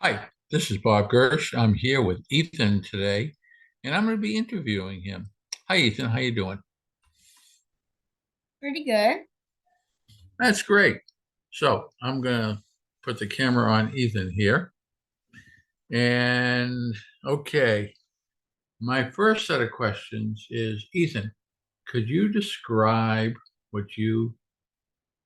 Hi, this is Bob Gersh. I'm here with Ethan today, and I'm going to be interviewing him. Hi, Ethan. How you doing? Pretty good. That's great. So I'm going to put the camera on Ethan here. And okay, my first set of questions is, Ethan, could you describe what you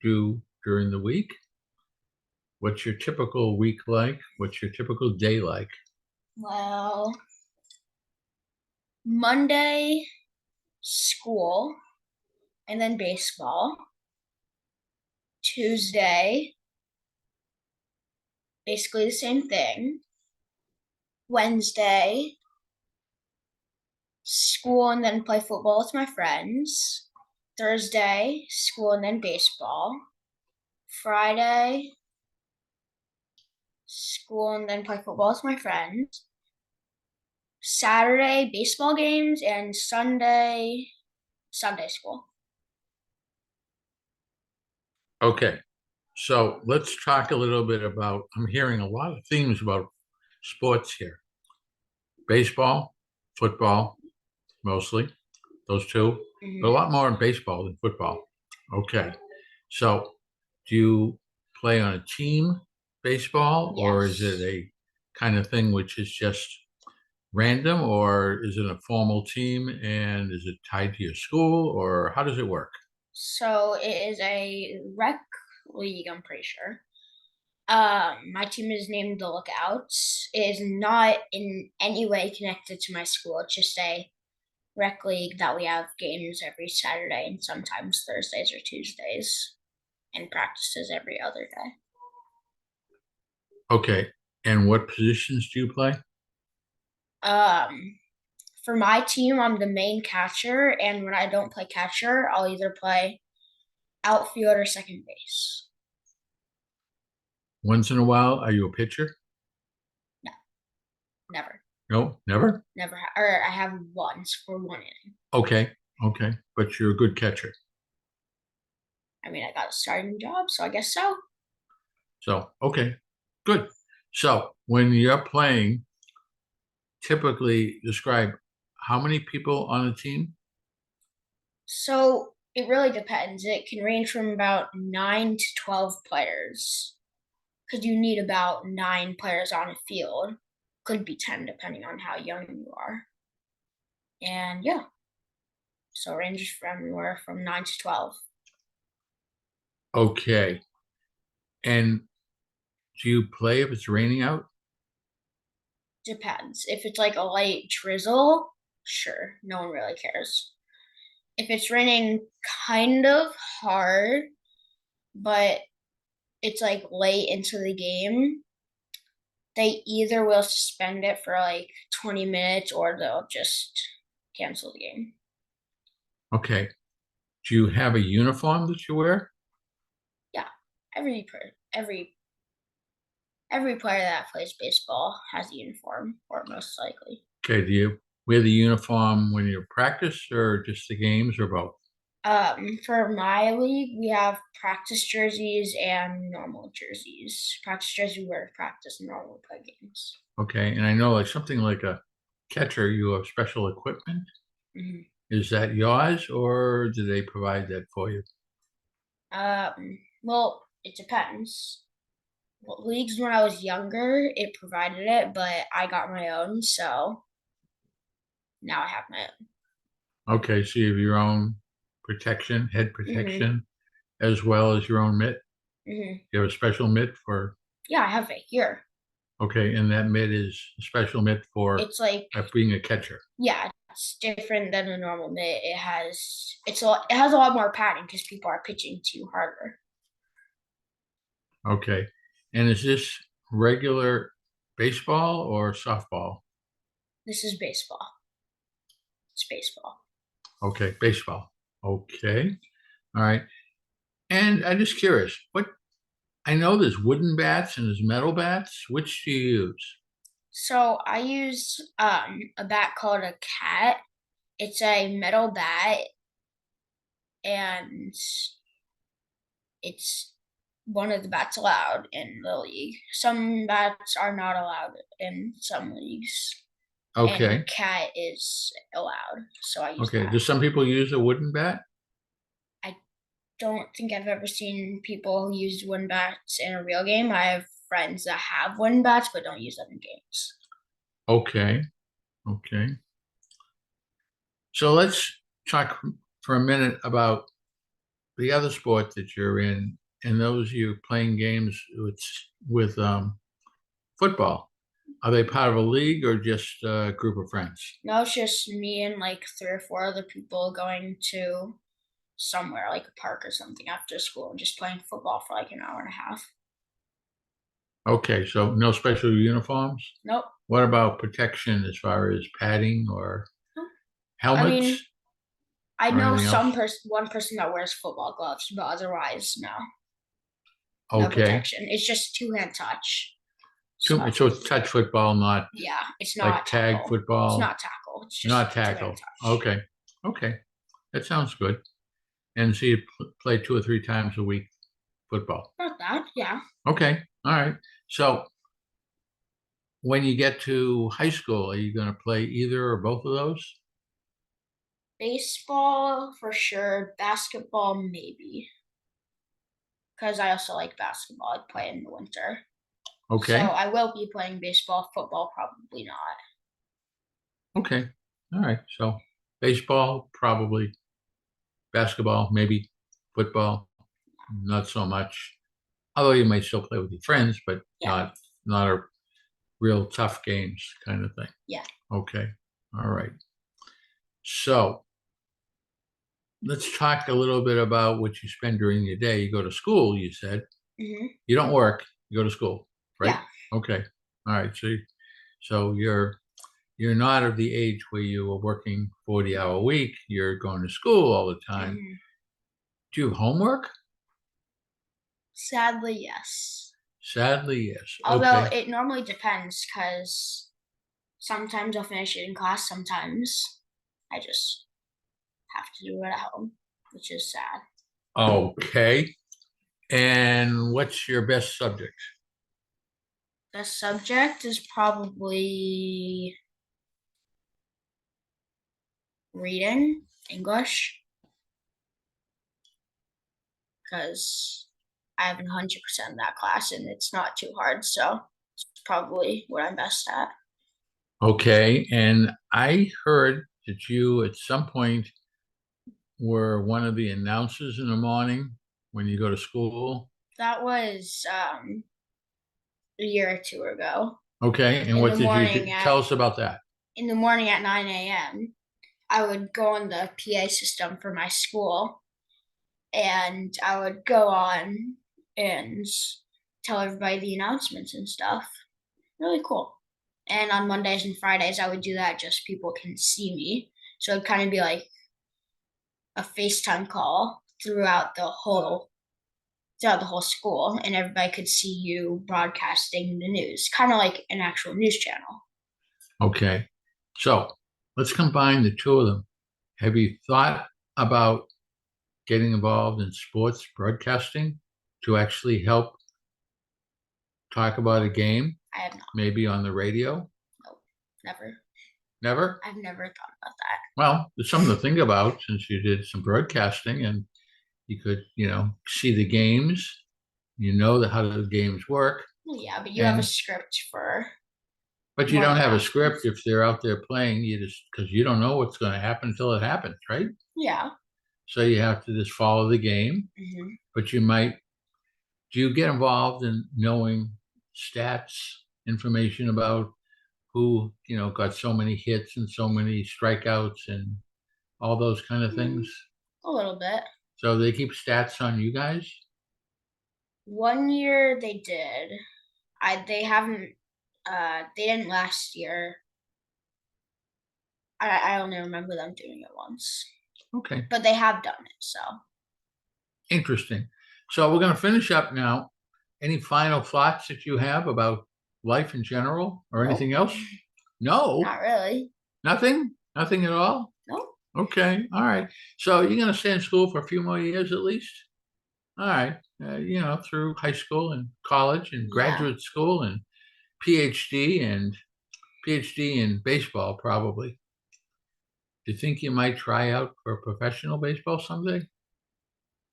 do during the week? What's your typical week like? What's your typical day like? Well, Monday, school, and then baseball. Tuesday, basically the same thing. Wednesday, school and then play football with my friends. Thursday, school and then baseball. Friday, school and then play football with my friends. Saturday, baseball games, and Sunday school. Okay, so let's talk a little bit about, I'm hearing a lot of themes about sports here. Baseball, football, mostly, those two, but a Mhm. lot more in baseball than football. Okay, so do you play on a team baseball, or is it Yes. a kind of thing which is just random, or is it a formal team and is it tied to your school, or how does it work? So it is a rec league, I'm pretty sure. My team is named the Lookouts. It is not in any way connected to my school. It's just a rec league that we have games every Saturday and sometimes Thursdays or Tuesdays and practices every other day. Okay, and what positions do you play? Um, for my team, I'm the main catcher, and when I don't play catcher, I'll either play outfield or second base. Once in a while, are you a pitcher? No, never. No, never? Or I have once for 1 inning. Okay, okay, but you're a good catcher. I mean, I got a starting job, so I guess so. So, okay, good. So, when you're playing, typically describe how many people on a team? So it really depends. It can range from about 9 to 12 players because you need about 9 players on a field. Could be 10 depending on how young you are. And yeah, so it ranges from anywhere from 9 to 12. Okay. And do you play if it's raining out? Depends. If it's like a light drizzle, sure, no one really cares. If it's raining kind of hard, but it's like late into the game, they either will suspend it for like 20 minutes or they'll just cancel the game. Okay. Do you have a uniform that you wear? Yeah, every player that plays baseball has a uniform, or most likely. Okay. Do you wear the uniform when you practice or just the games or both? For my league, we have practice jerseys and normal jerseys. Practice jersey we wear to practice, and normal play games. Okay. And I know like something like a catcher, you have special equipment. Mhm. Is that yours or do they provide that for you? Well, it depends. Well, leagues when I was younger, it provided it, but I got my own, so now I have my Okay. So you have your own protection, head own. protection, as well as your own mitt. Hmm. You have a special mitt for, Yeah, I have it here. okay, and that mitt is a special mitt for It's like, being a catcher. yeah, it's different than a normal mitt. It has a lot more padding because people are pitching too harder. Okay. And is this regular baseball or softball? This is baseball. It's baseball. Okay, baseball. Okay. All right. And I'm just curious, what I know there's wooden bats and there's metal bats. Which do you use? So I use a bat called a cat. It's a metal bat and it's one of the bats allowed in the league. Some bats are not allowed in some leagues, Okay. and cat is allowed. So I use Okay. that. Do some people use a wooden bat? I don't think I've ever seen people who use wooden bats in a real game. I have friends that have wooden bats but don't use them in games. Okay. Okay. So let's talk for a minute about the other sport that you're in, and those you playing games with football. Are they part of a league or just a group of friends? No, it's just me and like 3 or 4 other people going to somewhere like a park or something after school and just playing football for like an hour and a half. Okay, so no special uniforms? Nope. What about protection as far as padding or Nope. I helmets mean, I or know anything else? one person that wears football gloves, but otherwise, no, no Okay. protection. It's just two-hand touch. So it's touch football, not Yeah, it's like not tag tackle. It's football, not tackle. It's just not two-hand tackle. touch. Okay. Okay. That sounds good. And so you play 2 or 3 times a week football. About that, yeah. Okay. All right. So when you get to high school, are you going to play either or both of those? Baseball for sure. Basketball maybe, because I also like basketball. I play in the winter, so Okay. I will be playing baseball. Football probably not. Okay. All right. So baseball, probably basketball, maybe football, not so much. Although you might still play with your friends, but Yeah, not a real tough games kind of thing. yeah. Okay. All right. So let's talk a little bit about what you spend during your day. You go to school, you said. Hmm. You don't work, you go to school, right? Yeah. Okay. All right. So you're not of the age where you are working 40-hour week. You're going to school all the time. Hmm. Do you have homework? Sadly, yes. Sadly, yes. Although Okay. it normally depends, because sometimes I'll finish it in class. Sometimes I just have to do it at home, which is sad. Okay. And what's your best subject? The subject is probably reading English, because I have 100% in that class and it's not too hard. So it's probably what I'm best at. Okay. And I heard that you at some point were one of the announcers in the morning when you go to school. That was a year or two ago. Okay. And In what the did you do? morning at Tell us about that. 9 a.m., I would go on the PA system for my school and I would go on and tell everybody the announcements and stuff. Really cool. And on Mondays and Fridays, I would do that just people can see me. So it'd kind of be like a FaceTime call throughout the whole school, and everybody could see you broadcasting the news, kind of like an actual news channel. Okay. So let's combine the two of them. Have you thought about getting involved in sports broadcasting to actually help talk about a game, I have not. maybe on the radio? Nope, never. Never? I've never thought about that. Well, there's something to think about since you did some broadcasting and you could, see the games, how the games work, Well, yeah, but you have a and script for but you one don't of the have a announcements. script if they're out there playing. You just because you don't know what's going to happen until it happens, right? Yeah. So you have to just follow the game. Hmm. But do you get involved in knowing stats, information about who, got so many hits and so many strikeouts and all those kind of things? A little bit. So they keep stats on you guys? One year they did. They haven't. They didn't last year. I only remember them doing it once, Okay, but they have done it. So interesting. So we're going to finish up now. Any final thoughts that you have about life in general or nope, anything else? No, not really. nothing, nothing at all. Nope. Okay, all right. So you're going to stay in school for a few more years at least? All right. Through high school and college and Yeah. graduate school and PhD and PhD in baseball, probably. Do you think you might try out for professional baseball someday?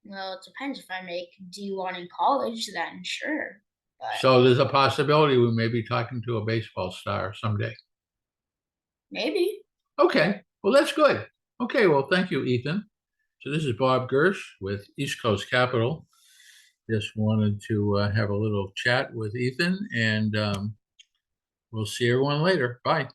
Well, it depends. If I make D1 in college, then sure. But So there's a possibility we may be talking to a baseball star someday. maybe. Okay. Well, that's good. Okay. Well, thank you, Ethan. So this is Bob Gersh with East Coast Capital. Just wanted to have a little chat with Ethan, and we'll see everyone later. Bye.